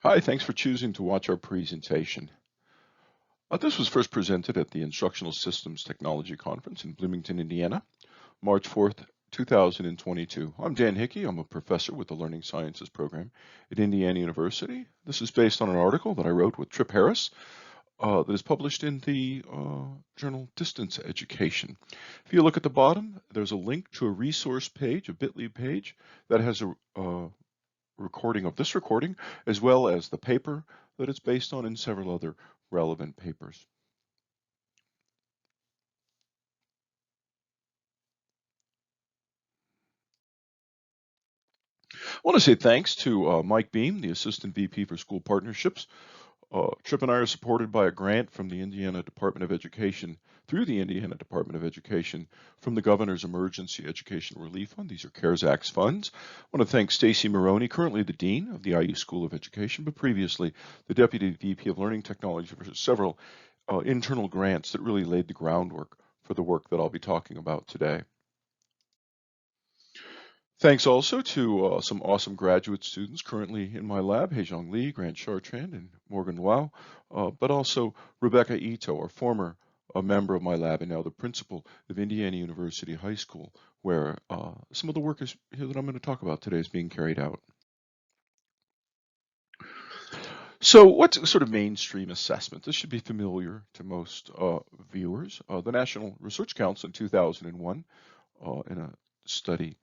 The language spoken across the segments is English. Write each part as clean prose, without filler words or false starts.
Hi, thanks for choosing to watch our presentation. This was first presented at the Instructional Systems Technology Conference in Bloomington, Indiana, March 4th, 2022. I'm Dan Hickey. I'm a professor with the Learning Sciences program at Indiana University. This is based on an article that I wrote with Trip Harris that is published in the journal Distance Education. If you look at the bottom, there's a link to a resource page, a bit.ly page, that has a recording of this recording, as well as the paper that it's based on and several other relevant papers. I want to say thanks to Mike Beam, the Assistant VP for School Partnerships. Trip and I are supported by a grant from the Indiana Department of Education, through the Indiana Department of Education, from the Governor's Emergency Education Relief Fund. These are CARES Act funds. I want to thank Stacy Maroney, currently the Dean of the IU School of Education, but previously the Deputy VP of Learning Technology, for several internal grants that really laid the groundwork for the work that I'll be talking about today. Thanks also to some awesome graduate students currently in my lab, Haejong Lee, Grant Chartrand, and Morgan Lau, but also Rebecca Ito, a former member of my lab and now the principal of Indiana University High School, where some of the work that I'm going to talk about today is being carried out. So what's sort of mainstream assessment? This should be familiar to most viewers. The National Research Council in 2001, in a study,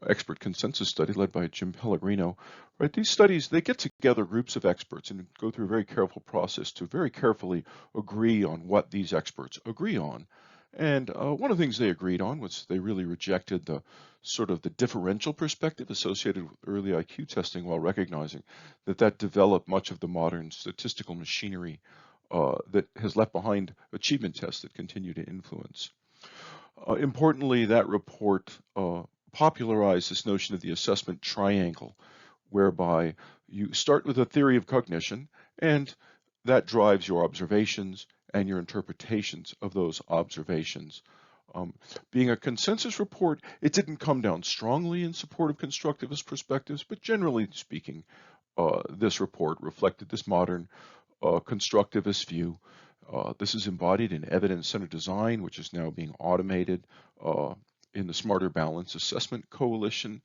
expert consensus study led by Jim Pellegrino, right? These studies, they get together groups of experts and go through a very careful process to very carefully agree on what these experts agree on. And one of the things they agreed on was they really rejected the sort of the differential perspective associated with early IQ testing, while recognizing that developed much of the modern statistical machinery that has left behind achievement tests that continue to influence. Importantly, that report popularized this notion of the assessment triangle, whereby you start with a theory of cognition, and that drives your observations and your interpretations of those observations. Being a consensus report, it didn't come down strongly in support of constructivist perspectives, but generally speaking, this report reflected this modern constructivist view. This is embodied in evidence-centered design, which is now being automated in the Smarter Balance Assessment Coalition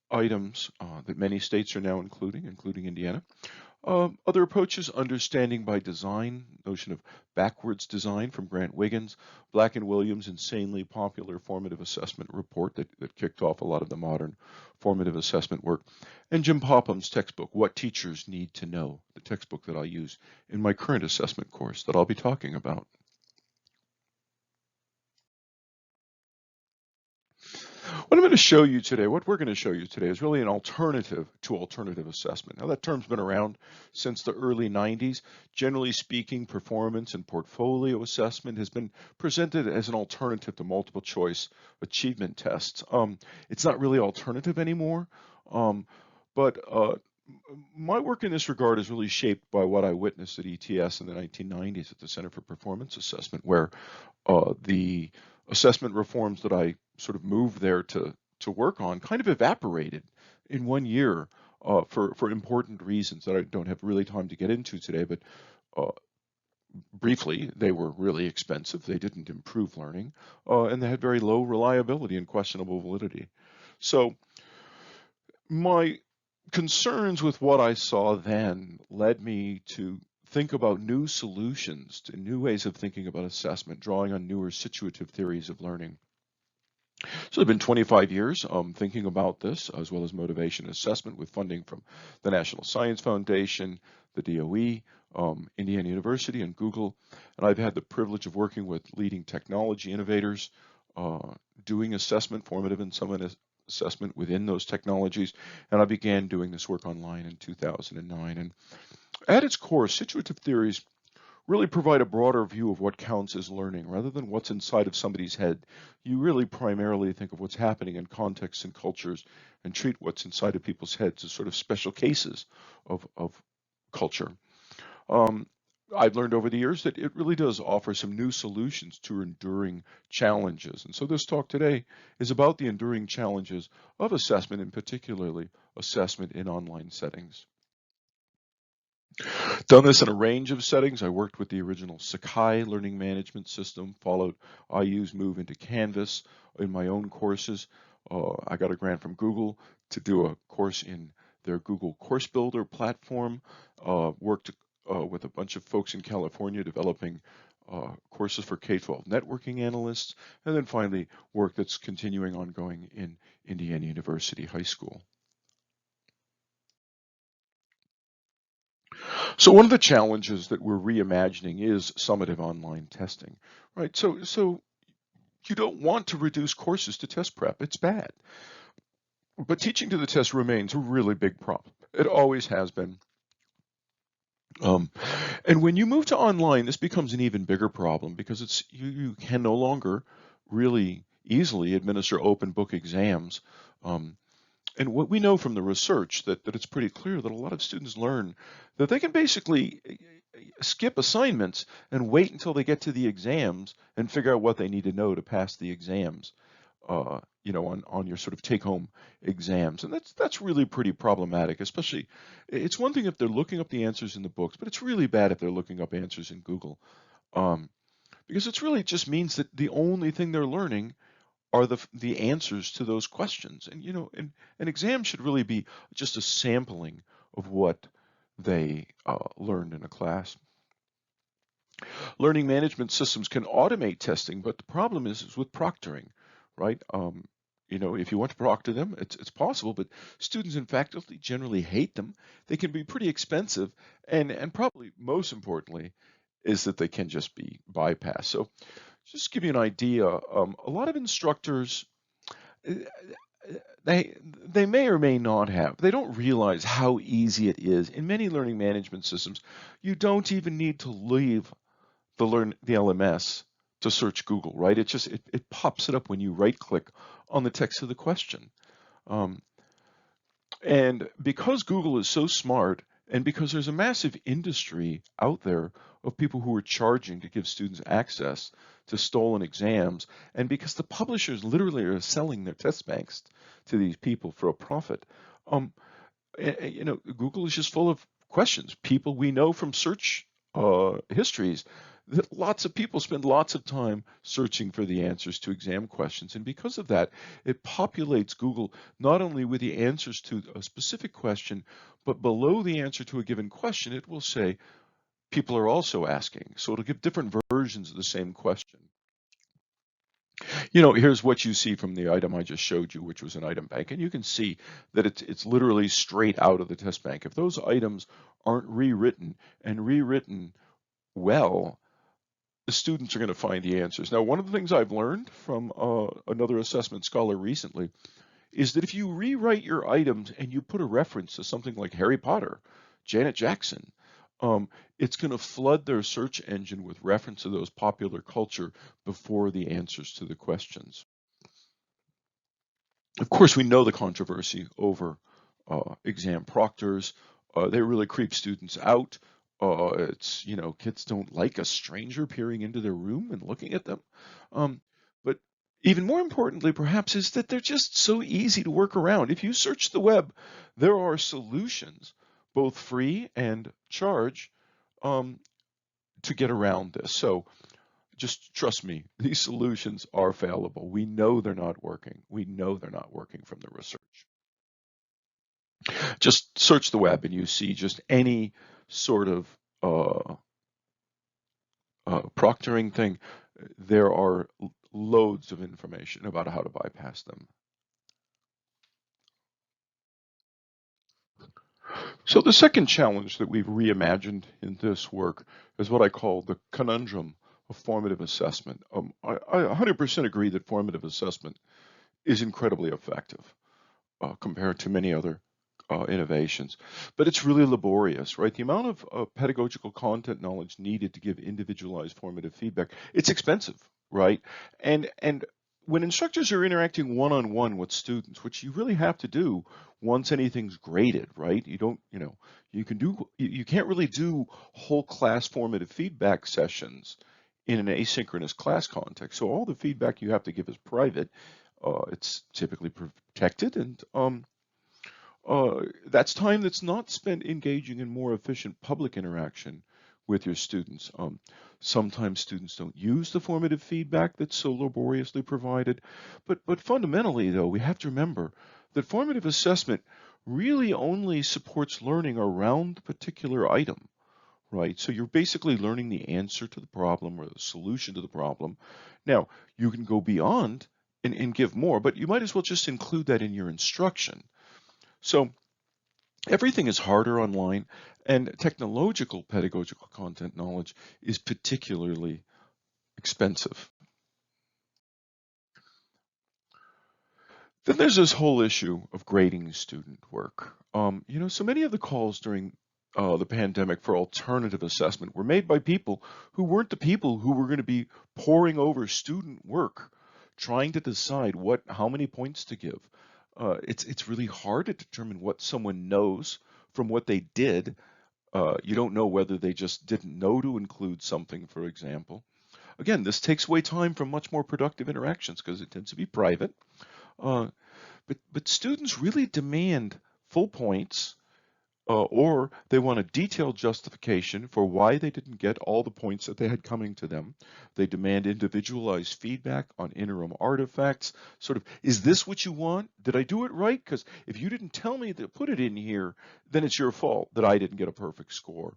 items that many states are now including Indiana. Other approaches, understanding by design, notion of backwards design from Grant Wiggins, Black and Williams' insanely popular formative assessment report that kicked off a lot of the modern formative assessment work, and Jim Popham's textbook, What Teachers Need to Know, the textbook that I use in my current assessment course that I'll be talking about. What I'm going to show you today, what we're going to show you today, is really an alternative to alternative assessment. Now, that term's been around since the early 90s. Generally speaking, performance and portfolio assessment has been presented as an alternative to multiple choice achievement tests. It's not really alternative anymore, but my work in this regard is really shaped by what I witnessed at ETS in the 1990s at the Center for Performance Assessment, where the assessment reforms that I sort of moved there to work on kind of evaporated in 1 year for important reasons that I don't have really time to get into today, but uh, briefly, they were really expensive. They didn't improve learning, and they had very low reliability and questionable validity. So my concerns with what I saw then led me to think about new solutions, to new ways of thinking about assessment, drawing on newer situative theories of learning. So it's been 25 years thinking about this, as well as motivation assessment with funding from the National Science Foundation, the DOE, Indiana University, and Google. And I've had the privilege of working with leading technology innovators, doing assessment, formative and summative assessment within those technologies. And I began doing this work online in 2009. And at its core, situative theories really provide a broader view of what counts as learning rather than what's inside of somebody's head. You really primarily think of what's happening in contexts and cultures and treat what's inside of people's heads as sort of special cases of culture. Um, I've learned over the years that it really does offer some new solutions to enduring challenges. And so this talk today is about the enduring challenges of assessment, and particularly assessment in online settings. Done this in a range of settings. I worked with the original Sakai learning management system, followed IU's move into Canvas in my own courses. I got a grant from Google to do a course in their Google Course Builder platform. Worked with a bunch of folks in California developing courses for K-12 networking analysts, and then finally work that's continuing ongoing in Indiana University High School. So one of the challenges that we're reimagining is summative online testing, right? So you don't want to reduce courses to test prep. It's bad. But teaching to the test remains a really big problem. It always has been. Um, and when you move to online, this becomes an even bigger problem because you can no longer really easily administer open book exams. Um, And what we know from the research that it's pretty clear that a lot of students learn that they can basically skip assignments and wait until they get to the exams and figure out what they need to know to pass the exams, on your sort of take-home exams. And that's really pretty problematic, especially it's one thing if they're looking up the answers in the books, but it's really bad if they're looking up answers in Google. Um, because it's really just means that the only thing they're learning are the answers to those questions. And an exam should really be just a sampling of what they learned in a class. Learning management systems can automate testing, but the problem is with proctoring, right? If you want to proctor them, it's possible, but students and faculty generally hate them. They can be pretty expensive, and probably most importantly is that they can just be bypassed. So just to give you an idea, a lot of instructors uh, they they may or may not have. They don't realize how easy it is. In many learning management systems, you don't even need to leave the LMS to search Google, right? It pops it up when you right click on the text of the question. Um, and because Google is so smart, and because there's a massive industry out there of people who are charging to give students access to stolen exams, and because the publishers literally are selling their test banks to these people for a profit, um, Google is just full of questions. People we know from search histories that lots of people spend lots of time searching for the answers to exam questions. And because of that, it populates Google not only with the answers to a specific question, but below the answer to a given question, it will say people are also asking. So it'll give different versions of the same question. Here's what you see from the item I just showed you, which was an item bank, and you can see that it's literally straight out of the test bank. If those items aren't rewritten and rewritten well, the students are going to find the answers. Now, one of the things I've learned from another assessment scholar recently is that if you rewrite your items and you put a reference to something like Harry Potter, Janet Jackson, it's going to flood their search engine with reference to those popular culture before the answers to the questions. Of course, we know the controversy over exam proctors. They really creep students out. Kids don't like a stranger peering into their room and looking at them. But even more importantly, perhaps, is that they're just so easy to work around. If you search the web, there are solutions, both free and charge, um, to get around this. So just trust me, these solutions are fallible. We know they're not working. We know they're not working from the research. Just search the web and you see just any sort of uh, proctoring thing. There are loads of information about how to bypass them. So the second challenge that we've reimagined in this work is what I call the conundrum of formative assessment. I 100% agree that formative assessment is incredibly effective compared to many other innovations. But it's really laborious, right? The amount of pedagogical content knowledge needed to give individualized formative feedback, it's expensive, right? And when instructors are interacting one-on-one with students, which you really have to do once anything's graded, right? You don't, you can't really do whole class formative feedback sessions in an asynchronous class context. So all the feedback you have to give is private. It's typically protected, and That's time that's not spent engaging in more efficient public interaction with your students. Sometimes students don't use the formative feedback that's so laboriously provided, but fundamentally, though, we have to remember that formative assessment really only supports learning around the particular item, right? So you're basically learning the answer to the problem or the solution to the problem. Now, you can go beyond and give more, but you might as well just include that in your instruction. So everything is harder online, and technological pedagogical content knowledge is particularly expensive. Then there's this whole issue of grading student work. So many of the calls during the pandemic for alternative assessment were made by people who weren't the people who were going to be poring over student work, trying to decide how many points to give. It's really hard to determine what someone knows from what they did. You don't know whether they just didn't know to include something, for example. Again, this takes away time from much more productive interactions because it tends to be private. Uh, but students really demand full points, or they want a detailed justification for why they didn't get all the points that they had coming to them. They demand individualized feedback on interim artifacts. Sort of, is this what you want? Did I do it right? Because if you didn't tell me to put it in here, then it's your fault that I didn't get a perfect score.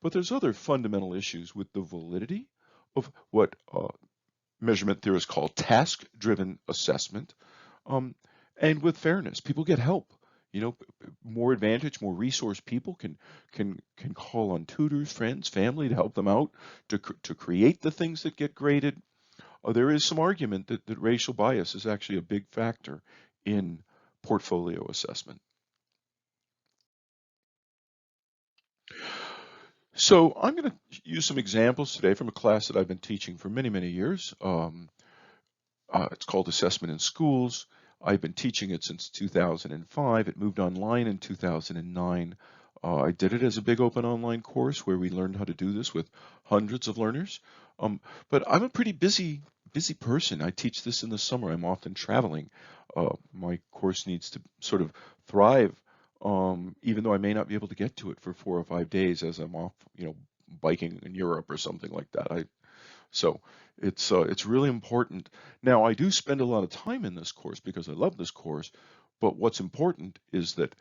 But there's other fundamental issues with the validity of what measurement theorists call task-driven assessment, um, and with fairness. People get help. More advantage, more resource people can call on tutors, friends, family to help them out to create the things that get graded. There is some argument that racial bias is actually a big factor in portfolio assessment. So I'm going to use some examples today from a class that I've been teaching for many, many years. It's called Assessment in Schools. I've been teaching it since 2005. It moved online in 2009. I did it as a big open online course where we learned how to do this with hundreds of learners. But I'm a pretty busy person. I teach this in the summer. I'm often traveling. My course needs to sort of thrive, even though I may not be able to get to it for 4 or 5 days as I'm off, biking in Europe or something like that. So it's really important. Now, I do spend a lot of time in this course because I love this course, but what's important is that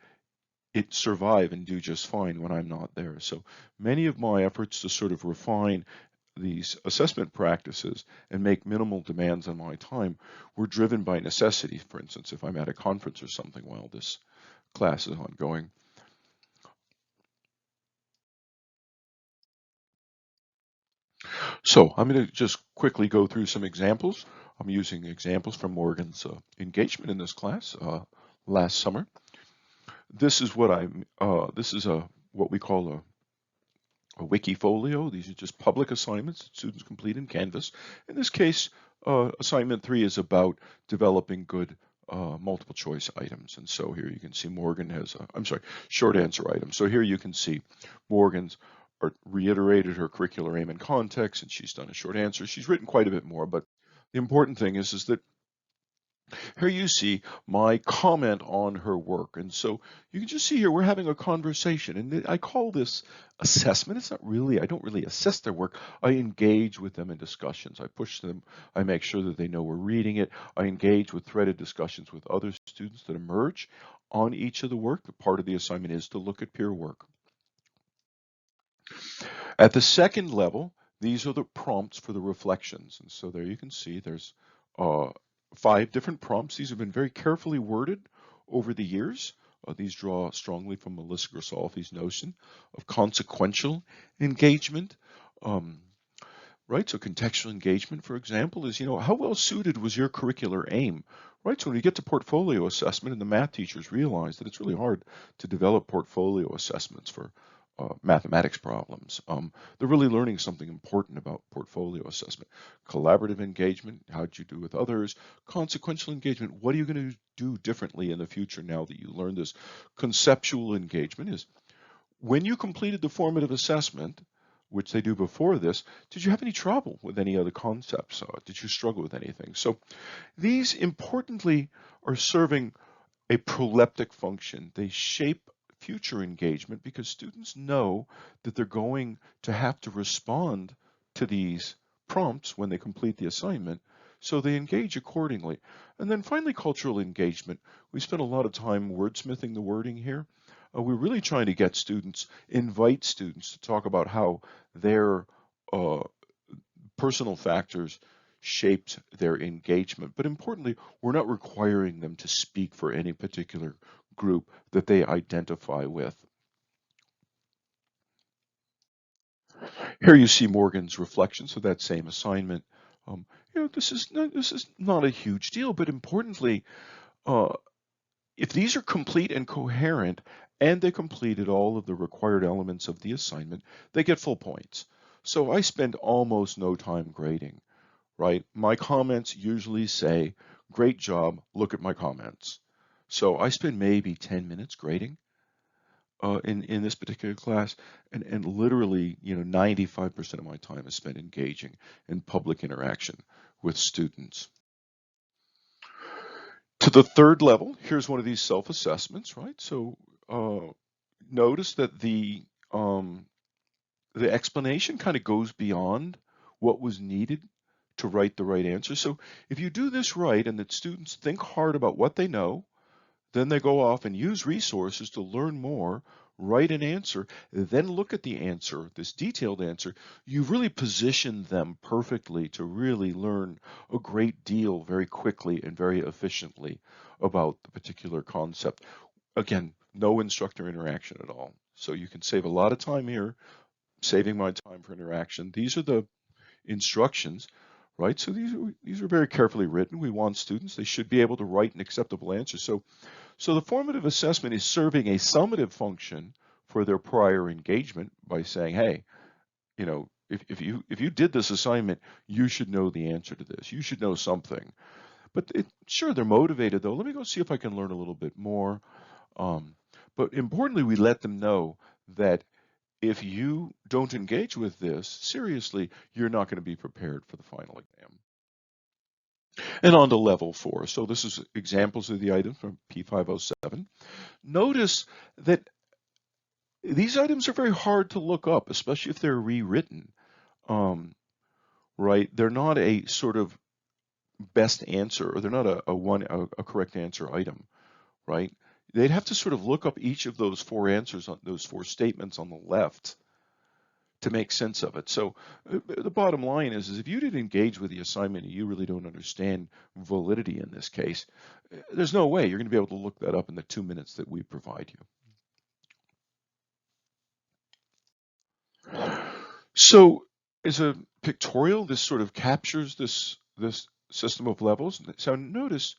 it survive and do just fine when I'm not there. So many of my efforts to sort of refine these assessment practices and make minimal demands on my time were driven by necessity. For instance, if I'm at a conference or something while this class is ongoing. So I'm going to just quickly go through some examples. I'm using examples from Morgan's engagement in this class last summer. This is what we call a wikifolio. These are just public assignments that students complete in Canvas. In this case, assignment 3 is about developing good multiple choice items. And so here you can see Morgan has, short answer items. So here you can see Morgan's reiterated her curricular aim and context, and she's done a short answer. She's written quite a bit more, but the important thing is that here you see my comment on her work. And so you can just see here we're having a conversation. And I call this assessment. It's not really, I don't really assess their work. I engage with them in discussions. I push them. I make sure that they know we're reading it. I engage with threaded discussions with other students that emerge on each of the work. Part of the assignment is to look at peer work. At the second level, these are the prompts for the reflections. And so there you can see there's uh, 5 different prompts. These have been very carefully worded over the years. These draw strongly from Melissa Grisolfi's notion of consequential engagement. Um, right, so contextual engagement, for example, is, how well suited was your curricular aim? Right, so when you get to portfolio assessment and the math teachers realize that it's really hard to develop portfolio assessments for mathematics problems. They're really learning something important about portfolio assessment. Collaborative engagement, how'd you do with others? Consequential engagement, what are you going to do differently in the future now that you learned this? Conceptual engagement is when you completed the formative assessment, which they do before this, did you have any trouble with any other concepts? Did you struggle with anything? So these importantly are serving a proleptic function. They shape future engagement because students know that they're going to have to respond to these prompts when they complete the assignment, so they engage accordingly. And then finally, cultural engagement. We spent a lot of time wordsmithing the wording here. We're really trying to get students, invite students to talk about how their uh, personal factors shaped their engagement. But importantly, we're not requiring them to speak for any particular group that they identify with. Here you see Morgan's reflections of that same assignment. This is not a huge deal, but importantly, uh, if these are complete and coherent, and they completed all of the required elements of the assignment, they get full points. So I spend almost no time grading, right? My comments usually say, great job, look at my comments. So I spend maybe 10 minutes grading in this particular class, and literally, 95% of my time is spent engaging in public interaction with students. To the third level, here's one of these self-assessments, right? So notice that the explanation kind of goes beyond what was needed to write the right answer. So if you do this right and that students think hard about what they know, then they go off and use resources to learn more, write an answer, then look at the answer, this detailed answer. You've really positioned them perfectly to really learn a great deal very quickly and very efficiently about the particular concept. Again, no instructor interaction at all. So you can save a lot of time here, saving my time for interaction. These are the instructions, right? So these are very carefully written. We want students, they should be able to write an acceptable answer. So the formative assessment is serving a summative function for their prior engagement by saying, hey, if you did this assignment, you should know the answer to this. You should know something. But sure, they're motivated though. Let me go see if I can learn a little bit more. But importantly, we let them know that if you don't engage with this seriously, you're not going to be prepared for the final exam. And on to level 4. So this is examples of the items from P507. Notice that these items are very hard to look up, especially if they're rewritten, right? They're not a sort of best answer, or they're not a correct answer item, right? They'd have to sort of look up each of those 4 answers on those 4 statements on the left to make sense of it. So the bottom line is if you didn't engage with the assignment and you really don't understand validity in this case, there's no way you're going to be able to look that up in the 2 minutes that we provide you. So as a pictorial, this sort of captures this system of levels. So notice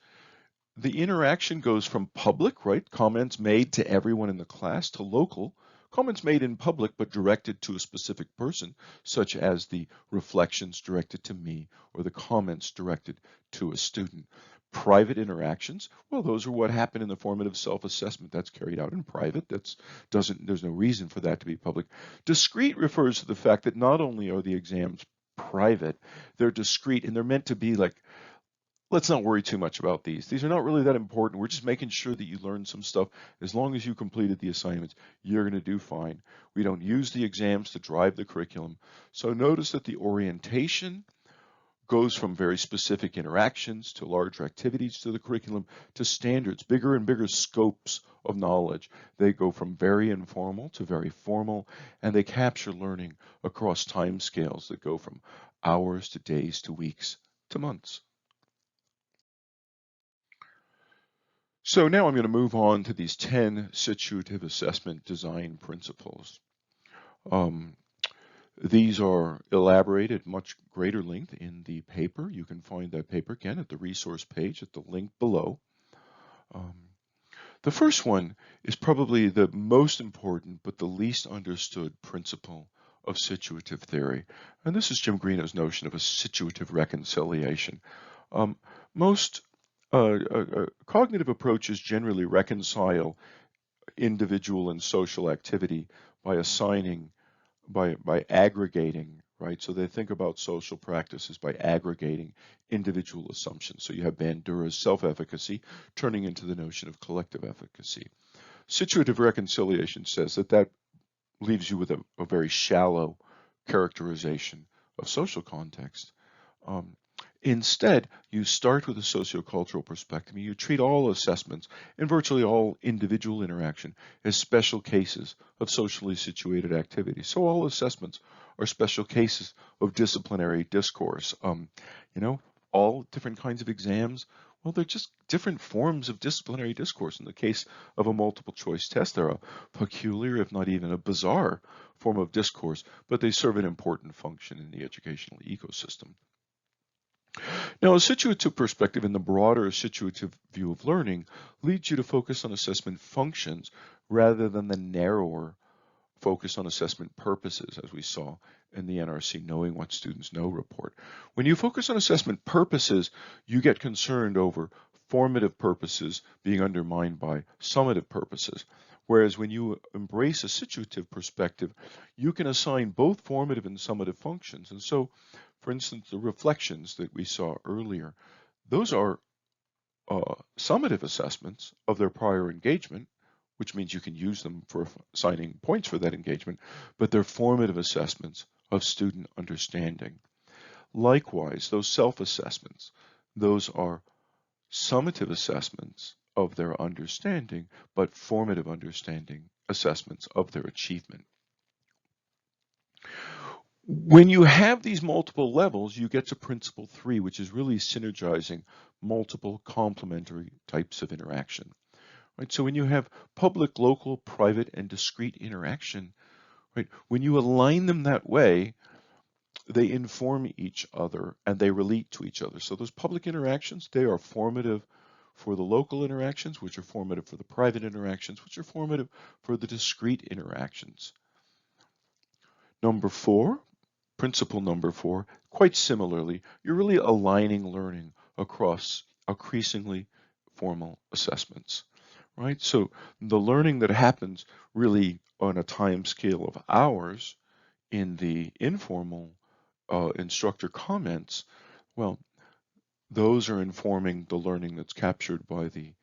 the interaction goes from public, right? Comments made to everyone in the class, to local, comments made in public but directed to a specific person, such as the reflections directed to me or the comments directed to a student. Private interactions, well, those are what happen in the formative self-assessment. That's carried out in private. There's no reason for that to be public. Discrete refers to the fact that not only are the exams private, they're discrete and they're meant to be like, let's not worry too much about these. These are not really that important. We're just making sure that you learn some stuff. As long as you completed the assignments, you're going to do fine. We don't use the exams to drive the curriculum. So notice that the orientation goes from very specific interactions to larger activities to the curriculum to standards, bigger and bigger scopes of knowledge. They go from very informal to very formal, and they capture learning across time scales that go from hours to days to weeks to months. So now I'm going to move on to these 10 situative assessment design principles. Um, these are elaborated much greater length in the paper. You can find that paper again at the resource page at the link below. Um, the first one is probably the most important but the least understood principle of situative theory. And this is Jim Greeno's notion of a situative reconciliation. Most cognitive approaches generally reconcile individual and social activity by assigning, by aggregating, right? So they think about social practices by aggregating individual assumptions. So you have Bandura's self-efficacy turning into the notion of collective efficacy. Situative reconciliation says that that leaves you with a very shallow characterization of social context. Um, Instead, you start with a sociocultural perspective and you treat all assessments and virtually all individual interaction as special cases of socially situated activity. So all assessments are special cases of disciplinary discourse. You know, all different kinds of exams, well, they're just different forms of disciplinary discourse. In the case of a multiple choice test, they're a peculiar, if not even a bizarre, form of discourse, but they serve an important function in the educational ecosystem. Now, a situative perspective in the broader situative view of learning leads you to focus on assessment functions rather than the narrower focus on assessment purposes, as we saw in the NRC Knowing What Students Know report. When you focus on assessment purposes, you get concerned over formative purposes being undermined by summative purposes. Whereas when you embrace a situative perspective, you can assign both formative and summative functions. And so, for instance, the reflections that we saw earlier, those are summative assessments of their prior engagement, which means you can use them for assigning points for that engagement, but they're formative assessments of student understanding. Likewise, those self-assessments, those are summative assessments of their understanding, but formative understanding assessments of their achievement. When you have these multiple levels, you get to principle 3, which is really synergizing multiple complementary types of interaction. Right? So when you have public, local, private, and discrete interaction, right, when you align them that way, they inform each other and they relate to each other. So those public interactions, they are formative for the local interactions, which are formative for the private interactions, which are formative for the discrete interactions. Number 4, principle number 4, quite similarly, you're really aligning learning across increasingly formal assessments, right? So the learning that happens really on a time scale of hours in the informal instructor comments, well, those are informing the learning that's captured by the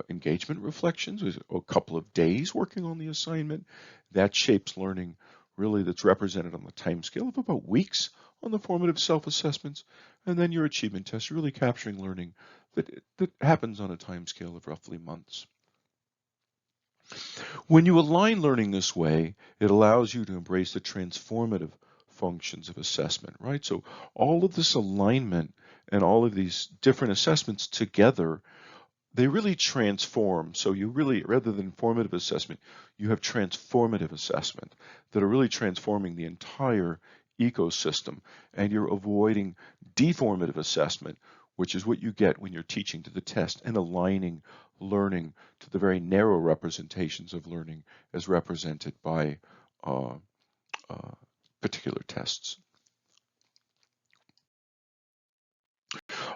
engagement reflections, a couple of days working on the assignment. That shapes learning really that's represented on the time scale of about weeks on the formative self-assessments, and then your achievement tests really capturing learning that happens on a time scale of roughly months. When you align learning this way, it allows you to embrace the transformative functions of assessment, right? So all of this alignment and all of these different assessments together, they really transform. So you really, rather than formative assessment, you have transformative assessment that are really transforming the entire ecosystem, and you're avoiding deformative assessment, which is what you get when you're teaching to the test and aligning learning to the very narrow representations of learning as represented by particular tests.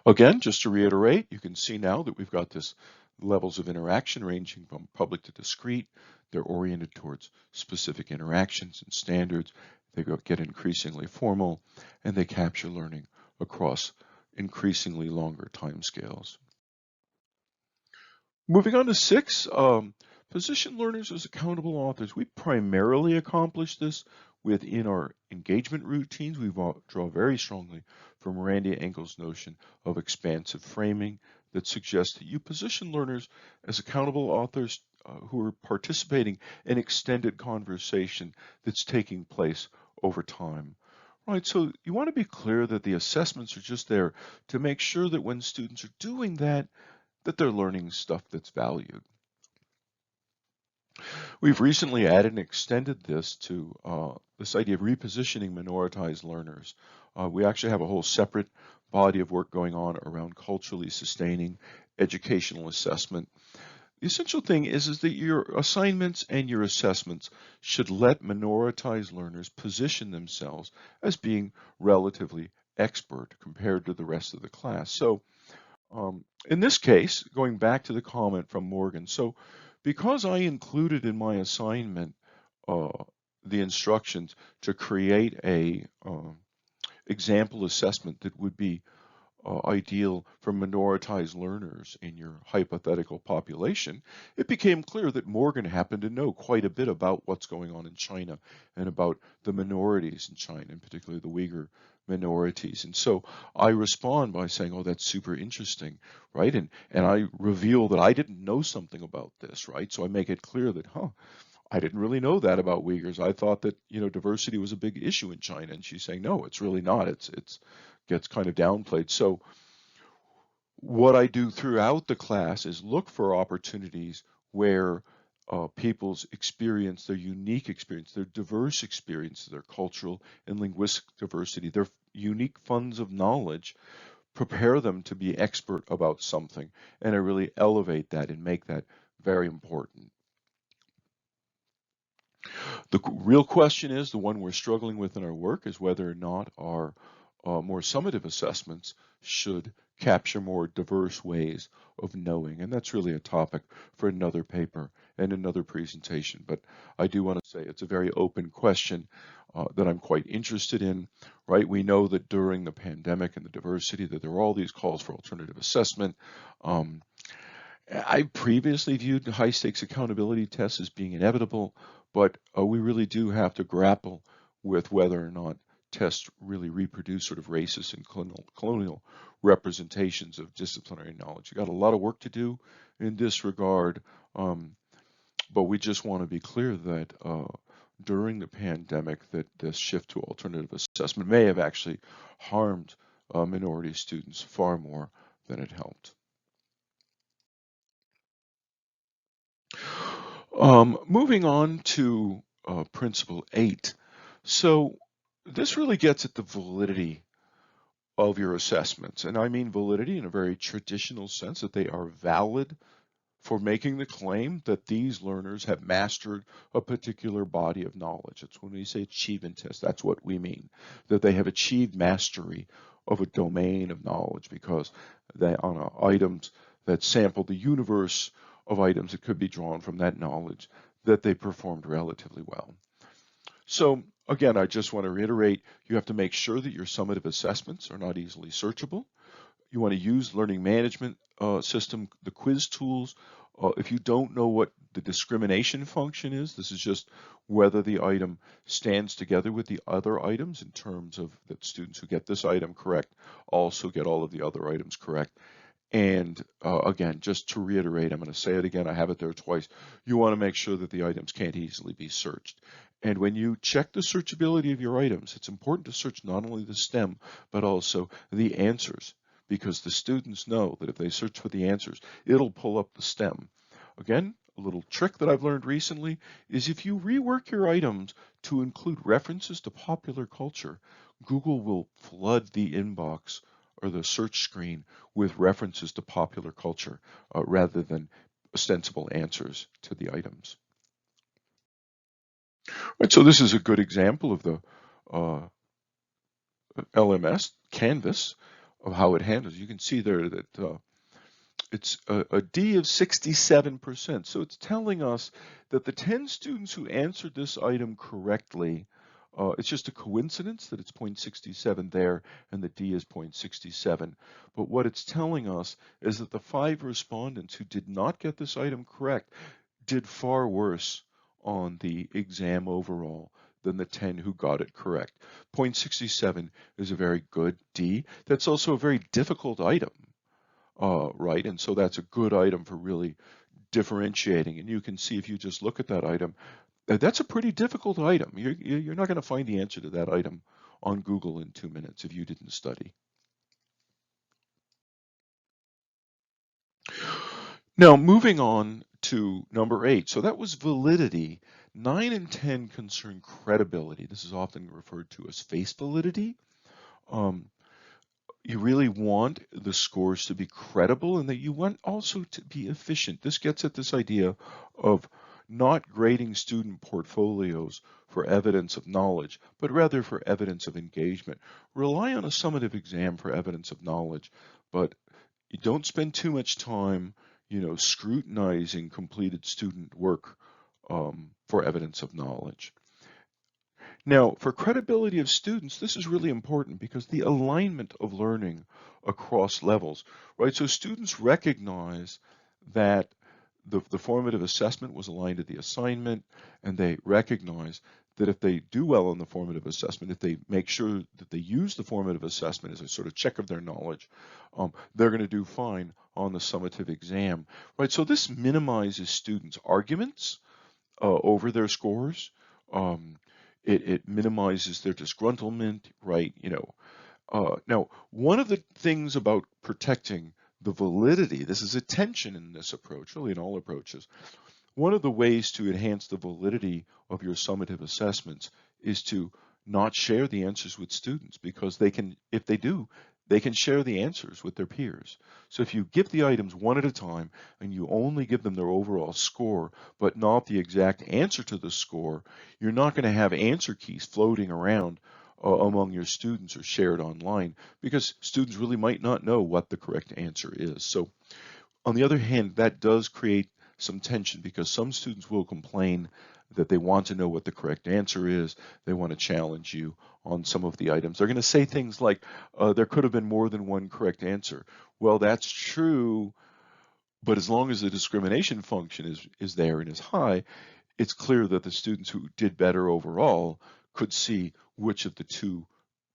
Again, just to reiterate, you can see now that we've got this levels of interaction ranging from public to discrete. They're oriented towards specific interactions and standards. They get increasingly formal, and they capture learning across increasingly longer timescales. Moving on to 6, position learners as accountable authors. We primarily accomplish this within our engagement routines. We draw very strongly from Randy Engel's notion of expansive framing that suggests that you position learners as accountable authors who are participating in extended conversation that's taking place over time. Right, so you want to be clear that the assessments are just there to make sure that when students are doing that, that they're learning stuff that's valued. We've recently added and extended this to this idea of repositioning minoritized learners. We actually have a whole separate body of work going on around culturally sustaining educational assessment. The essential thing is that your assignments and your assessments should let minoritized learners position themselves as being relatively expert compared to the rest of the class. So in this case, going back to the comment from Morgan, so because I included in my assignment the instructions to create a example assessment that would be ideal for minoritized learners in your hypothetical population, it became clear that Morgan happened to know quite a bit about what's going on in China and about the minorities in China, and particularly the Uyghur minorities. And so I respond by saying, oh, that's super interesting, right? And I reveal that I didn't know something about this, right? So I make it clear that, I didn't really know that about Uyghurs. I thought that, diversity was a big issue in China. And she's saying, no, it's really not. It's gets kind of downplayed. So what I do throughout the class is look for opportunities where people's experience, their unique experience, their diverse experience, their cultural and linguistic diversity, their unique funds of knowledge, prepare them to be expert about something. And I really elevate that and make that very important. The real question is, the one we're struggling with in our work, is whether or not our more summative assessments should capture more diverse ways of knowing. And that's really a topic for another paper and another presentation. But I do want to say it's a very open question that I'm quite interested in, right? We know that during the pandemic and the diversity that there were all these calls for alternative assessment. I previously viewed high stakes accountability tests as being inevitable, but we really do have to grapple with whether or not tests really reproduce sort of racist and colonial representations of disciplinary knowledge. You got a lot of work to do in this regard, but we just want to be clear that during the pandemic that this shift to alternative assessment may have actually harmed minority students far more than it helped. Moving on to principle 8. So this really gets at the validity of your assessments. And I mean validity in a very traditional sense, that they are valid for making the claim that these learners have mastered a particular body of knowledge. It's when we say achievement test, that's what we mean, that they have achieved mastery of a domain of knowledge because they on items that sample the universe of items that could be drawn from that knowledge, that they performed relatively well. So again, I just want to reiterate, you have to make sure that your summative assessments are not easily searchable. You want to use learning management system, the quiz tools. If you don't know what the discrimination function is, this is just whether the item stands together with the other items in terms of that students who get this item correct also get all of the other items correct. And again, just to reiterate, I'm going to say it again, I have it there twice. You want to make sure that the items can't easily be searched. And when you check the searchability of your items, it's important to search not only the stem, but also the answers, because the students know that if they search for the answers, it'll pull up the stem. Again, a little trick that I've learned recently is if you rework your items to include references to popular culture, Google will flood the inbox or the search screen with references to popular culture rather than ostensible answers to the items. Right, so this is a good example of the uh, LMS Canvas of how it handles. You can see there that it's a D of 67%. So it's telling us that the 10 students who answered this item correctly, it's just a coincidence that it's 0.67 there and the D is 0.67. But what it's telling us is that the 5 respondents who did not get this item correct did far worse on the exam overall than the 10 who got it correct. 0.67 is a very good D. That's also a very difficult item. Right? And so that's a good item for really differentiating. And you can see if you just look at that item, that's a pretty difficult item. You're not going to find the answer to that item on Google in 2 minutes if you didn't study. Now, moving on to number 8. So that was validity. 9 and 10 concern credibility. This is often referred to as face validity. Um, you really want the scores to be credible and that you want also to be efficient. This gets at this idea of not grading student portfolios for evidence of knowledge, but rather for evidence of engagement. Rely on a summative exam for evidence of knowledge, but you don't spend too much time, scrutinizing completed student work for evidence of knowledge. Now, for credibility of students, this is really important because the alignment of learning across levels, right? So students recognize that the formative assessment was aligned to the assignment, and they recognize that if they do well on the formative assessment, if they make sure that they use the formative assessment as a sort of check of their knowledge, they're going to do fine on the summative exam, right? So this minimizes students' arguments over their scores. Um, it minimizes their disgruntlement, right? Now, one of the things about protecting the validity, this is a tension in this approach, really in all approaches. One of the ways to enhance the validity of your summative assessments is to not share the answers with students, because they can, if they do, they can share the answers with their peers. So if you give the items one at a time and you only give them their overall score, but not the exact answer to the score, you're not going to have answer keys floating around among your students or shared online, because students really might not know what the correct answer is. So on the other hand, that does create some tension, because some students will complain that they want to know what the correct answer is. They want to challenge you on some of the items. They're going to say things like, there could have been more than one correct answer. Well, that's true, but as long as the discrimination function is there and is high, it's clear that the students who did better overall could see which of the two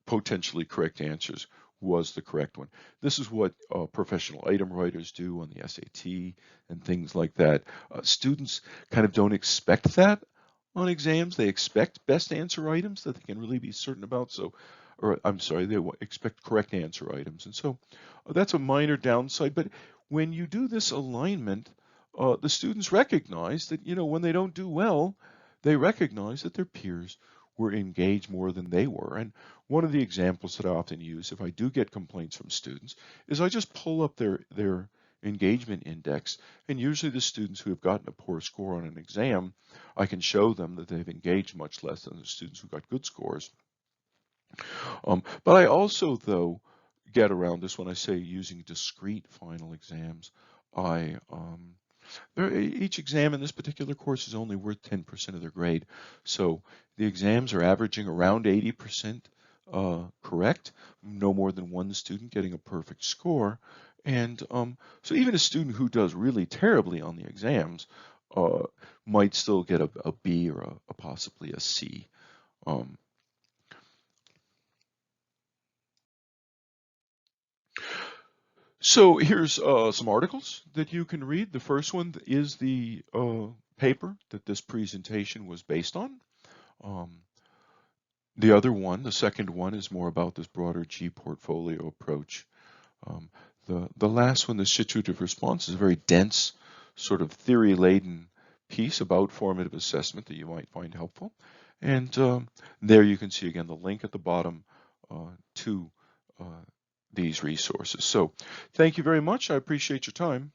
potentially correct answers was the correct one. This is what professional item writers do on the SAT and things like that. Students kind of don't expect that on exams. They expect best answer items that they can really be certain about. So, or I'm sorry, they expect correct answer items. And so that's a minor downside. But when you do this alignment, the students recognize that, when they don't do well, they recognize that their peers were engaged more than they were. And one of the examples that I often use if I do get complaints from students is I just pull up their engagement index, and usually the students who have gotten a poor score on an exam, I can show them that they've engaged much less than the students who got good scores. But I also, though, get around this when I say using discrete final exams. I Each exam in this particular course is only worth 10% of their grade. So the exams are averaging around 80% correct, no more than one student getting a perfect score. And so even a student who does really terribly on the exams uh, might still get a B or possibly a C. Um, so here's some articles that you can read. The first one is the paper that this presentation was based on. Um, the other one, the second one, is more about this broader G portfolio approach. Um, the last one, the situative response, is a very dense, sort of theory-laden piece about formative assessment that you might find helpful. And there you can see again the link at the bottom to these resources. So thank you very much. I appreciate your time.